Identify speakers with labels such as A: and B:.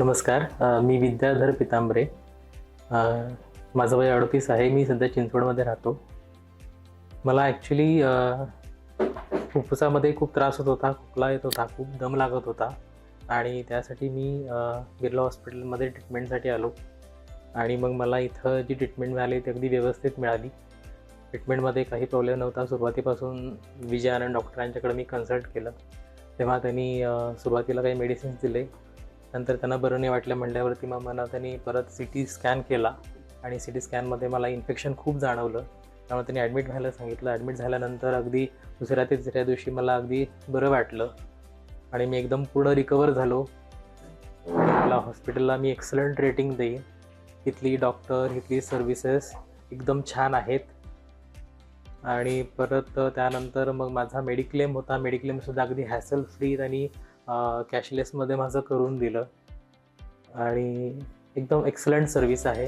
A: नमस्कार. मी विद्याधर पितांबरे. माझं वय 38 आहे. मी सध्या चिंचवडमध्ये राहतो. मला ॲक्च्युली फुफ्फुसामध्ये खूप त्रास होत होता, खोकला येत होता, खूप दम लागत होता आणि त्यासाठी मी बिर्ला हॉस्पिटलमध्ये ट्रीटमेंटसाठी आलो आणि मग मला इथं जी ट्रीटमेंट मिळाली ती अगदी व्यवस्थित मिळाली. ट्रीटमेंटमध्ये काही प्रॉब्लेम नव्हता. सुरुवातीपासून विजय आनंद डॉक्टरांच्याकडे मी कन्सल्ट केलं. तेव्हा त्यांनी सुरुवातीला काही मेडिसिन्स दिले. नंतर त्यांना बरं नाही वाटलं म्हटल्यावरती मग मला त्यांनी परत CT स्कॅन केला आणि CT स्कॅनमध्ये मला इन्फेक्शन खूप जाणवलं. त्यामुळे त्यांनी ॲडमिट व्हायला सांगितलं. ॲडमिट झाल्यानंतर अगदी दुसऱ्या ते तिसऱ्या दिवशी मला अगदी बरं वाटलं आणि मी एकदम पूर्ण रिकवर झालो. मला हॉस्पिटलला मी एक्सलंट रेटिंग देईन. इथली डॉक्टर, इथली सर्व्हिसेस एकदम छान आहेत. आणि परत त्यानंतर मग माझा मेडिक्लेम होता. मेडिक्लेमसुद्धा अगदी हॅसल फ्री त्यांनी कॅशलेसमध्ये माझं करून दिलं आणि एकदम एक्सलंट सर्व्हिस आहे.